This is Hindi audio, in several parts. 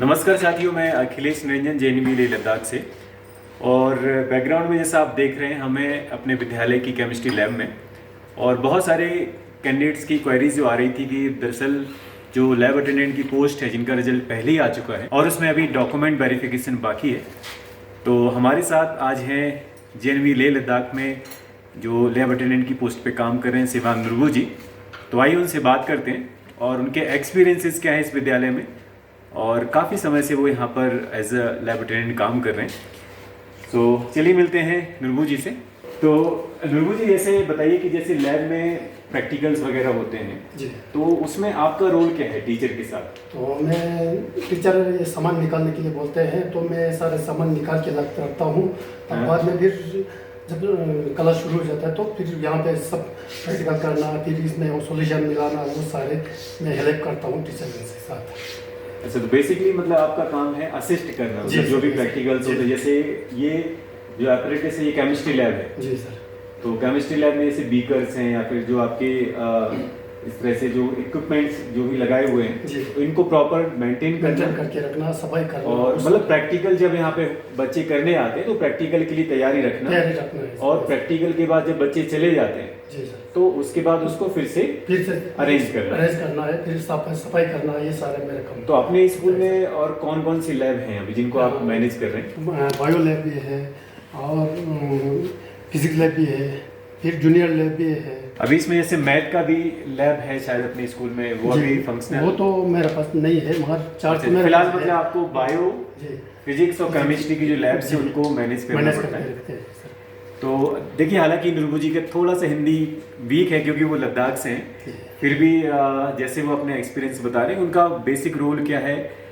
नमस्कार साथियों, मैं अखिलेश निरंजन जेएनवी लेह लद्दाख से। और बैकग्राउंड में जैसा आप देख रहे हैं, हमें अपने विद्यालय की केमिस्ट्री लैब में और बहुत सारे कैंडिडेट्स की क्वेरीज जो आ रही थी कि दरअसल जो लैब अटेंडेंट की पोस्ट है जिनका रिजल्ट पहले ही आ चुका है और उसमें अभी डॉक्यूमेंट वेरिफिकेशन बाकी है। तो हमारे साथ आज हैं जेएनवी लेह लद्दाख में जो लैब अटेंडेंट की पोस्ट पे काम कर रहे हैं शिवांग नुरबू जी। तो आइए उनसे बात करते हैं और उनके एक्सपीरियंसेस क्या है इस विद्यालय में, और काफ़ी समय से वो यहाँ पर एज अ लैब अटेंडेंट काम कर रहे हैं। तो चलिए मिलते हैं नुरबू जी से। तो नुरबू जी, जैसे बताइए कि जैसे लैब में प्रैक्टिकल्स वगैरह होते हैं जी, तो उसमें आपका रोल क्या है टीचर के साथ? तो मैं टीचर ये सामान निकालने के लिए बोलते हैं तो मैं सारे सामान निकाल के रखता हूँ। तब बाद में फिर जब क्लास शुरू हो जाता है तो फिर यहाँ पे सब प्रैक्टिकल करना, फिर इसमें वो सॉल्यूशन मिलाना, वो सारे मैं हेल्प करता हूँ टीचर के साथ। अच्छा, तो बेसिकली मतलब आपका काम है असिस्ट करना, मतलब जो भी प्रैक्टिकल्स होते हैं। जैसे ये जो एपरेटस है ये केमिस्ट्री लैब है। जी सर। तो केमिस्ट्री लैब में जैसे बीकर्स हैं या फिर जो आपके इस तरह से जो इक्विपमेंट्स जो भी लगाए हुए हैं, तो इनको प्रॉपर मेंटेन करके रखना, सफाई करना, और मतलब प्रैक्टिकल जब यहाँ पे बच्चे करने आते हैं तो प्रैक्टिकल के लिए तैयारी रखना है। और प्रैक्टिकल के बाद जब बच्चे चले जाते हैं जी सर, तो उसके बाद उसको फिर से अरेंज करना है, फिर सफाई करना है, ये सारे मेरे काम। तो अपने स्कूल में और कौन कौन सी लैब हैं अभी जिनको आप मैनेज कर रहे हैं? बायो लैब भी है और फिजिक्स लैब भी है, फिर जूनियर लैब भी है। अभी इसमें जैसे मैथ का भी लैब है शायद अपने स्कूल में, वो अभी फंक्शनल? वो तो मेरे पास नहीं है, मगर चार फिलहाल मतलब आपको बायो, फिजिक्स और केमिस्ट्री की जो लैब्स हैं उनको मैनेज करना पड़ता है। तो देखिए, हालांकि नुरबू जी का थोड़ा सा हिंदी वीक है क्योंकि वो लद्दाख से हैं, फिर भी जैसे वो अपने एक्सपीरियंस बता रहे हैं, उनका बेसिक रोल क्या है,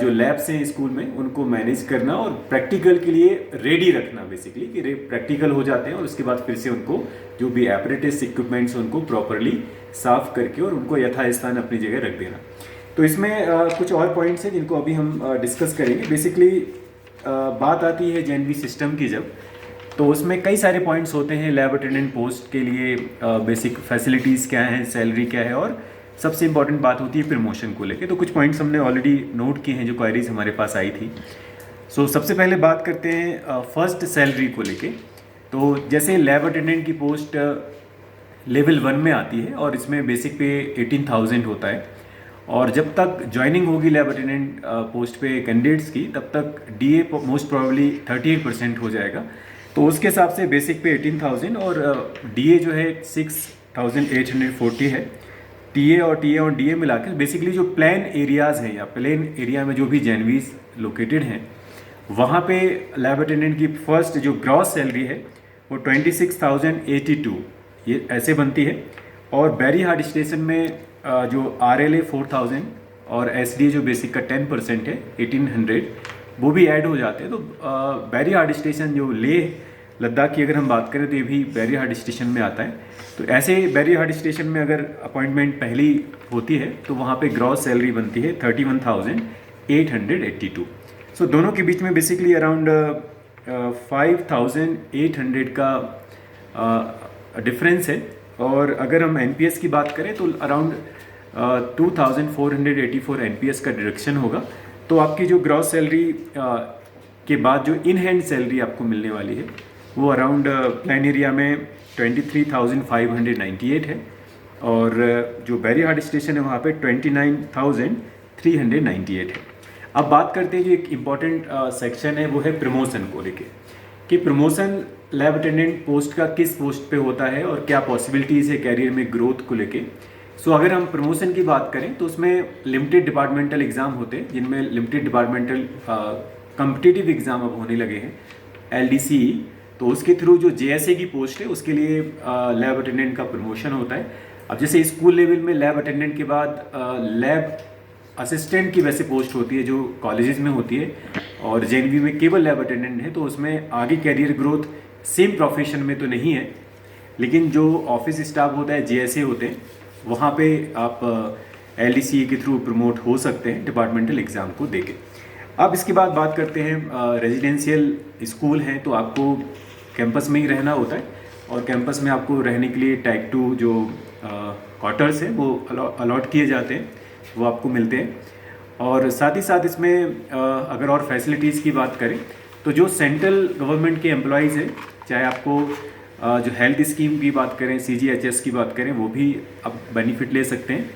जो लैब्स हैं स्कूल में उनको मैनेज करना और प्रैक्टिकल के लिए रेडी रखना, बेसिकली कि प्रैक्टिकल हो जाते हैं और उसके बाद फिर से उनको जो भी एपरेटस इक्विपमेंट्स उनको प्रॉपरली साफ करके और उनको यथास्थान अपनी जगह रख देना। तो इसमें कुछ और पॉइंट्स हैं जिनको अभी हम डिस्कस करेंगे। बेसिकली बात आती है जेएनवी सिस्टम की जब, तो उसमें कई सारे पॉइंट्स होते हैं लैब अटेंडेंट पोस्ट के लिए। बेसिक फैसिलिटीज़ क्या हैं, सैलरी क्या है, और सबसे इंपॉर्टेंट बात होती है प्रमोशन को लेके। तो कुछ पॉइंट्स हमने ऑलरेडी नोट किए हैं जो क्वायरीज हमारे पास आई थी। सो सबसे पहले बात करते हैं फर्स्ट सैलरी को लेके। तो जैसे लैब अटेंडेंट की पोस्ट लेवल 1 में आती है और इसमें बेसिक पे 18,000 होता है, और जब तक ज्वाइनिंग होगी लैब अटेंडेंट पोस्ट पे कैंडिडेट्स की तब तक डीए मोस्ट प्रोबेबली 38% हो जाएगा। तो उसके हिसाब से बेसिक पे 18,000 और डीए जो है 6,840 है। टीए और डीए मिला के बेसिकली जो प्लेन एरियाज़ हैं या प्लेन एरिया में जो भी जेएनवीज लोकेटेड हैं वहाँ पे लैब अटेंडेंट की फर्स्ट जो ग्रॉस सैलरी है वो 26,082 ये ऐसे बनती है। और बैरी हार्ड स्टेशन में जो RLA 4,000 और एसडीए जो बेसिक का 10% है 1,800 वो भी ऐड हो जाते हैं। तो बैरी हार्ड स्टेशन जो लेह लद्दाख की अगर हम बात करें तो ये भी बैरी हार्ड स्टेशन में आता है। तो ऐसे बैरी हार्ड स्टेशन में अगर अपॉइंटमेंट पहली होती है तो वहाँ पे ग्रॉस सैलरी बनती है 31,882। सो दोनों के बीच में बेसिकली अराउंड 5,800 का डिफरेंस है। और अगर हम एनपीएस की बात करें तो अराउंड 2,484 एनपीएस का डिडक्शन होगा। तो आपकी जो ग्रॉस सैलरी के बाद जो इन हैंड सैलरी आपको मिलने वाली है वो अराउंड प्लान एरिया में 23,598 है, और जो बैरी हार्ड स्टेशन है वहाँ पे 29,398 है। अब बात करते हैं जो एक इम्पॉर्टेंट सेक्शन है वो है प्रमोशन को लेके, कि प्रमोशन लैब अटेंडेंट पोस्ट का किस पोस्ट पे होता है और क्या पॉसिबिलिटीज़ है कैरियर में ग्रोथ को लेके। सो अगर हम प्रमोशन की बात करें तो उसमें लिमिटेड डिपार्टमेंटल एग्ज़ाम होते हैं जिनमें लिमिटेड डिपार्टमेंटल कम्पिटिटिव एग्ज़ाम अब होने लगे हैं LDCE। तो उसके थ्रू जो JSA की पोस्ट है उसके लिए लैब अटेंडेंट का प्रमोशन होता है। अब जैसे स्कूल लेवल में लैब अटेंडेंट के बाद लैब असिस्टेंट की वैसे पोस्ट होती है जो कॉलेजेस में होती है, और जेएनवी में केवल लैब अटेंडेंट है। तो उसमें आगे कैरियर ग्रोथ सेम प्रोफेशन में तो नहीं है, लेकिन जो ऑफिस स्टाफ होता है JSA होते हैं वहाँ पे आप LDCE के थ्रू प्रमोट हो सकते हैं डिपार्टमेंटल एग्ज़ाम को देके। अब इसके बाद बात करते हैं रेजिडेंशियल स्कूल हैं तो आपको कैंपस में ही रहना होता है, और कैंपस में आपको रहने के लिए टाइप 2 जो क्वार्टर्स हैं वो अलॉट किए जाते हैं, वो आपको मिलते हैं। और साथ ही साथ इसमें अगर और फैसिलिटीज़ की बात करें तो जो सेंट्रल गवर्नमेंट के एम्प्लॉयज़ हैं, चाहे आपको जो हेल्थ स्कीम की बात करें, CGHS की बात करें, वो भी आप बेनिफिट ले सकते हैं।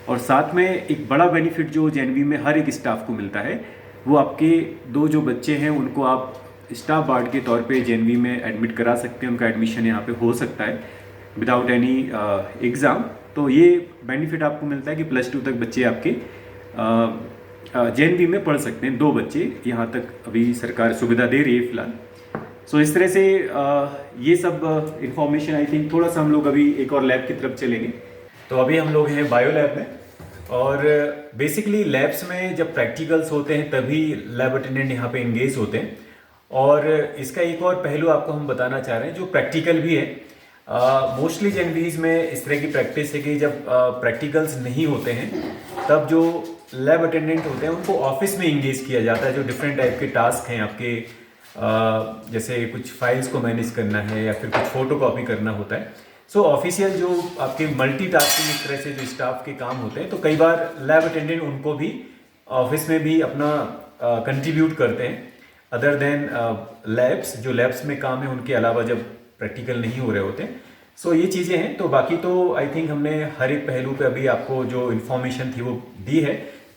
और साथ में एक बड़ा बेनिफिट जो JNV में हर एक स्टाफ को मिलता है, वो आपके 2 जो बच्चे हैं उनको आप स्टाफ वार्ड के तौर पे JNV में एडमिट करा सकते हैं। उनका एडमिशन यहाँ पे हो सकता है विदाउट एनी एग्ज़ाम। तो ये बेनिफिट आपको मिलता है कि +2 तक बच्चे आपके JNV में पढ़ सकते हैं। 2 बच्चे यहाँ तक अभी सरकार सुविधा दे रही है फिलहाल। सो इस तरह से ये सब इंफॉर्मेशन आई थिंक थोड़ा सा हम लोग अभी एक और लैब की तरफ चलेंगे। तो अभी हम लोग हैं बायो लैब में, और बेसिकली लैब्स में जब प्रैक्टिकल्स होते हैं तभी लैब अटेंडेंट यहाँ पे इंगेज होते हैं। और इसका एक और पहलू आपको हम बताना चाह रहे हैं जो प्रैक्टिकल भी है। मोस्टली JNVs में इस तरह की प्रैक्टिस है कि जब प्रैक्टिकल्स नहीं होते हैं तब जो लैब अटेंडेंट होते हैं उनको ऑफिस में इंगेज किया जाता है। जो डिफरेंट टाइप के टास्क हैं आपके, जैसे कुछ फाइल्स को मैनेज करना है या फिर कुछ फोटोकॉपी करना होता है। सो ऑफिशियल जो आपके मल्टीटास्किंग इस तरह से जो स्टाफ के काम होते हैं, तो कई बार लैब अटेंडेंट उनको भी ऑफिस में भी अपना कंट्रीब्यूट करते हैं अदर देन लैब्स। जो लैब्स में काम है उनके अलावा जब प्रैक्टिकल नहीं हो रहे होते हैं। सो ये चीज़ें हैं। तो बाकी तो आई थिंक हमने हर एक पहलू पे अभी आपको जो इन्फॉर्मेशन थी वो दी है।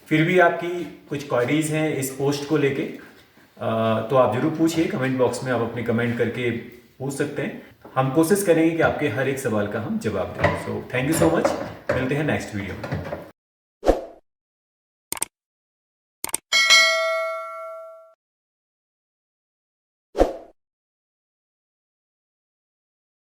फिर भी आपकी कुछ क्वेरीज हैं इस पोस्ट को लेके, तो आप जरूर पूछिए कमेंट बॉक्स में। आप अपने कमेंट करके पूछ सकते हैं। हम कोशिश करेंगे कि आपके हर एक सवाल का हम जवाब दें। So thank you so much, मिलते हैं नेक्स्ट वीडियो में।